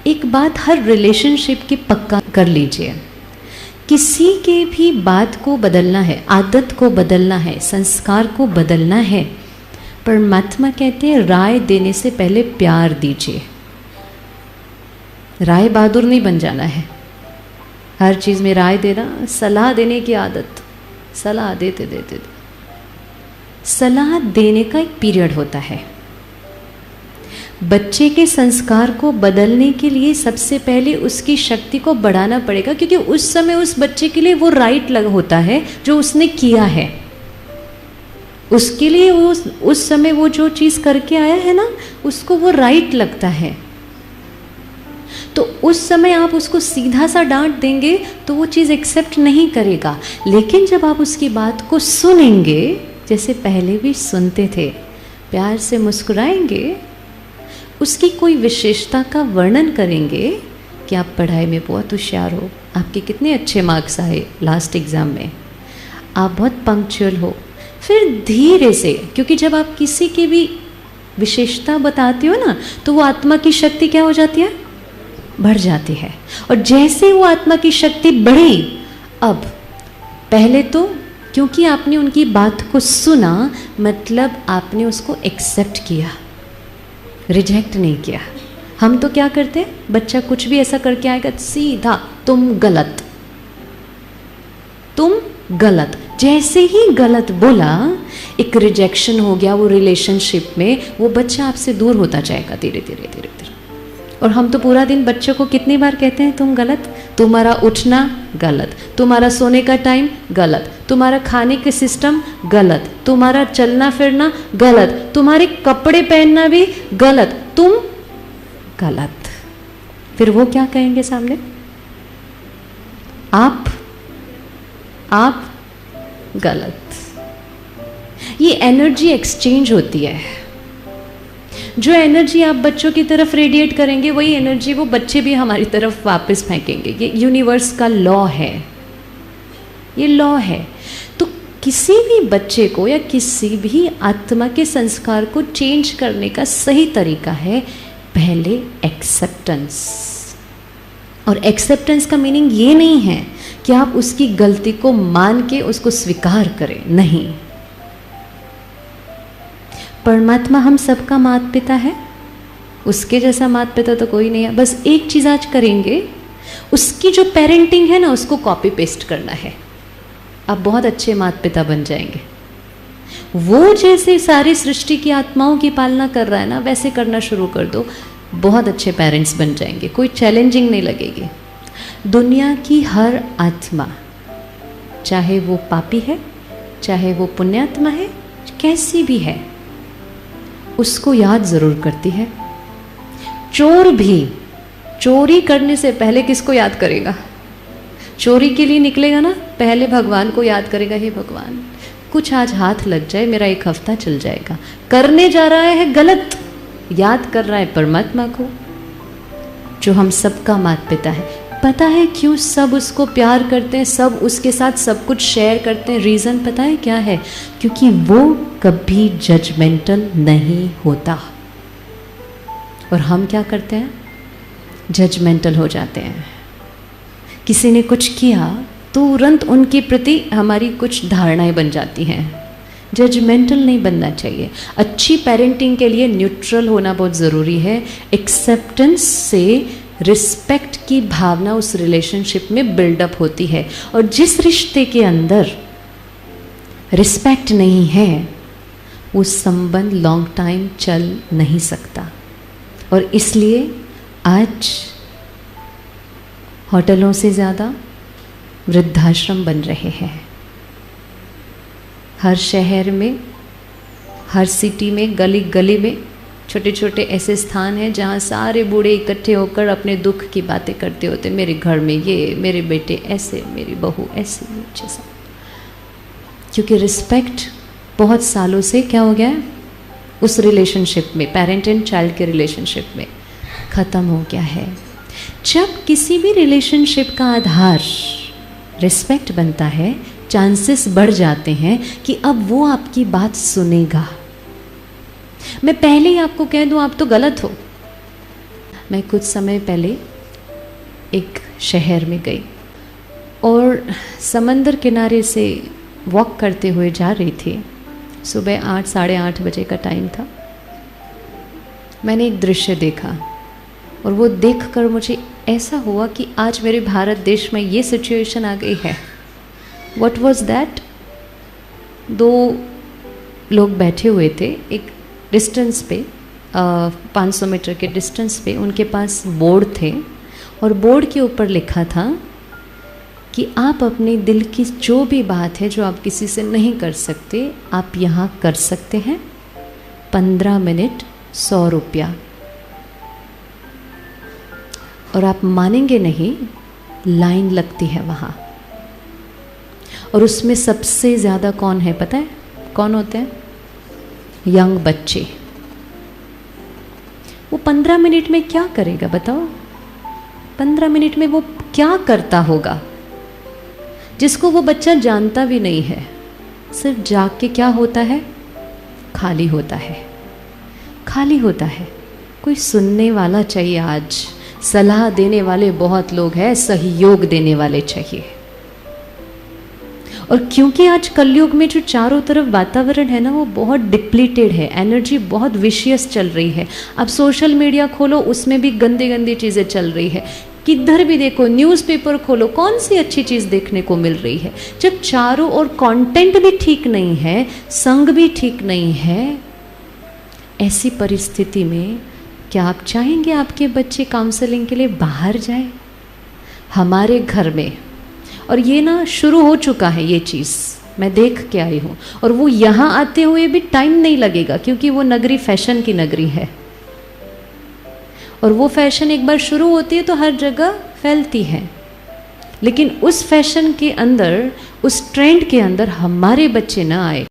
एक बात हर रिलेशनशिप की पक्का कर लीजिए, किसी के भी बात को बदलना है, आदत को बदलना है, संस्कार को बदलना है, परमात्मा कहते हैं राय देने से पहले प्यार दीजिए। राय बहादुर नहीं बन जाना है, हर चीज़ में राय देना, सलाह देने की आदत, सलाह देते देते सलाह देने का एक पीरियड होता है। बच्चे के संस्कार को बदलने के लिए सबसे पहले उसकी शक्ति को बढ़ाना पड़ेगा, क्योंकि उस समय उस बच्चे के लिए वो राइट लग होता है जो उसने किया है। उसके लिए वो उस समय वो जो चीज़ करके आया है ना, उसको वो राइट लगता है। तो उस समय आप उसको सीधा सा डांट देंगे तो वो चीज़ एक्सेप्ट नहीं करेगा। लेकिन जब आप उसकी बात को सुनेंगे, जैसे पहले भी सुनते थे, प्यार से मुस्कुराएंगे, उसकी कोई विशेषता का वर्णन करेंगे कि आप पढ़ाई में बहुत होशियार हो, आपके कितने अच्छे मार्क्स आए लास्ट एग्ज़ाम में, आप बहुत पंक्चुअल हो। फिर धीरे से, क्योंकि जब आप किसी की भी विशेषता बताते हो ना, तो वो आत्मा की शक्ति क्या हो जाती है, बढ़ जाती है। और जैसे वो आत्मा की शक्ति बढ़ी, अब पहले तो क्योंकि आपने उनकी बात को सुना, मतलब आपने उसको एक्सेप्ट किया, रिजेक्ट नहीं किया। हम तो क्या करते हैं, बच्चा कुछ भी ऐसा करके आएगा सीधा तुम गलत, तुम गलत। जैसे ही गलत बोला, एक रिजेक्शन हो गया वो रिलेशनशिप में, वो बच्चा आपसे दूर होता जाएगा धीरे धीरे धीरे धीरे। और हम तो पूरा दिन बच्चों को कितनी बार कहते हैं तुम गलत, तुम्हारा उठना गलत, तुम्हारा सोने का टाइम गलत, तुम्हारा खाने के सिस्टम गलत, तुम्हारा चलना फिरना गलत, तुम्हारे कपड़े पहनना भी गलत, तुम गलत। फिर वो क्या कहेंगे सामने, आप गलत। ये एनर्जी एक्सचेंज होती है। जो एनर्जी आप बच्चों की तरफ रेडिएट करेंगे, वही एनर्जी वो बच्चे भी हमारी तरफ वापस फेंकेंगे। ये यूनिवर्स का लॉ है, ये लॉ है। तो किसी भी बच्चे को या किसी भी आत्मा के संस्कार को चेंज करने का सही तरीका है पहले एक्सेप्टेंस। और एक्सेप्टेंस का मीनिंग ये नहीं है कि आप उसकी गलती को मान के उसको स्वीकार करें, नहीं। परमात्मा हम सबका माता पिता है, उसके जैसा माता पिता तो कोई नहीं है। बस एक चीज़ आज करेंगे, उसकी जो पेरेंटिंग है ना, उसको कॉपी पेस्ट करना है। आप बहुत अच्छे माता पिता बन जाएंगे। वो जैसे सारी सृष्टि की आत्माओं की पालना कर रहा है ना, वैसे करना शुरू कर दो, बहुत अच्छे पेरेंट्स बन जाएंगे, कोई चैलेंजिंग नहीं लगेगी। दुनिया की हर आत्मा, चाहे वो पापी है, चाहे वो पुण्यात्मा है, कैसी भी है, उसको याद ज़रूर करती है। चोर भी चोरी करने से पहले किसको याद करेगा? चोरी के लिए निकलेगा ना, पहले भगवान को याद करेगा, हे भगवान कुछ आज हाथ लग जाए, मेरा एक हफ्ता चल जाएगा। करने जा रहा है गलत, याद कर रहा है परमात्मा को, जो हम सबका माता पिता है। पता है क्यों सब उसको प्यार करते हैं, सब उसके साथ सब कुछ शेयर करते हैं? रीज़न पता है क्या है? क्योंकि वो कभी जजमेंटल नहीं होता। और हम क्या करते हैं, जजमेंटल हो जाते हैं। किसी ने कुछ किया तुरंत उनके प्रति हमारी कुछ धारणाएं बन जाती हैं। जजमेंटल नहीं बनना चाहिए। अच्छी पेरेंटिंग के लिए न्यूट्रल होना बहुत ज़रूरी है। एक्सेप्टेंस से रिस्पेक्ट की भावना उस रिलेशनशिप में बिल्डअप होती है। और जिस रिश्ते के अंदर रिस्पेक्ट नहीं है, वो संबंध लॉन्ग टाइम चल नहीं सकता। और इसलिए आज होटलों से ज़्यादा वृद्धाश्रम बन रहे हैं। हर शहर में, हर सिटी में, गली गली में छोटे छोटे ऐसे स्थान हैं जहाँ सारे बूढ़े इकट्ठे होकर अपने दुख की बातें करते होते। मेरे घर में ये, मेरे बेटे ऐसे, मेरी बहू ऐसे, जैसा। क्योंकि रिस्पेक्ट बहुत सालों से क्या हो गया है, उस रिलेशनशिप में, पेरेंट एंड चाइल्ड के रिलेशनशिप में ख़त्म हो गया है। जब किसी भी रिलेशनशिप का आधार रिस्पेक्ट बनता है, चांसेस बढ़ जाते हैं कि अब वो आपकी बात सुनेगा। मैं पहले ही आपको कह दूं, आप तो गलत हो। मैं कुछ समय पहले एक शहर में गई और समंदर किनारे से वॉक करते हुए जा रही थी। सुबह 8 साढ़े 8 बजे का टाइम था। मैंने एक दृश्य देखा और वो देखकर मुझे ऐसा हुआ कि आज मेरे भारत देश में ये सिचुएशन आ गई है। What was that? 2 लोग बैठे हुए थे एक डिस्टेंस पे, 500 मीटर के डिस्टेंस पे। उनके पास बोर्ड थे और बोर्ड के ऊपर लिखा था कि आप अपने दिल की जो भी बात है जो आप किसी से नहीं कर सकते, आप यहाँ कर सकते हैं। 15 मिनट 100 रुपया। और आप मानेंगे नहीं, लाइन लगती है वहाँ। और उसमें सबसे ज़्यादा कौन है पता है? कौन होते हैं? यंग बच्चे। वो 15 मिनट में क्या करेगा बताओ? 15 मिनट में वो क्या करता होगा जिसको वो बच्चा जानता भी नहीं है? सिर्फ जाग के क्या होता है? खाली होता है, खाली होता है। कोई सुनने वाला चाहिए। आज सलाह देने वाले बहुत लोग हैं, सहयोग देने वाले चाहिए। और क्योंकि आज कलयुग में जो चारों तरफ वातावरण है ना, वो बहुत डिप्लीटेड है, एनर्जी बहुत विशियस चल रही है। अब सोशल मीडिया खोलो, उसमें भी गंदी गंदी चीज़ें चल रही है। किधर भी देखो, न्यूज़पेपर खोलो, कौन सी अच्छी चीज़ देखने को मिल रही है? जब चारों ओर कंटेंट भी ठीक नहीं है, संग भी ठीक नहीं है, ऐसी परिस्थिति में क्या आप चाहेंगे आपके बच्चे काउंसलिंग के लिए बाहर जाए? हमारे घर में, और ये ना शुरू हो चुका है ये चीज़, मैं देख के आई हूँ। और वो यहाँ आते हुए भी टाइम नहीं लगेगा, क्योंकि वो नगरी फैशन की नगरी है। और वो फैशन एक बार शुरू होती है तो हर जगह फैलती है। लेकिन उस फैशन के अंदर, उस ट्रेंड के अंदर हमारे बच्चे ना आए।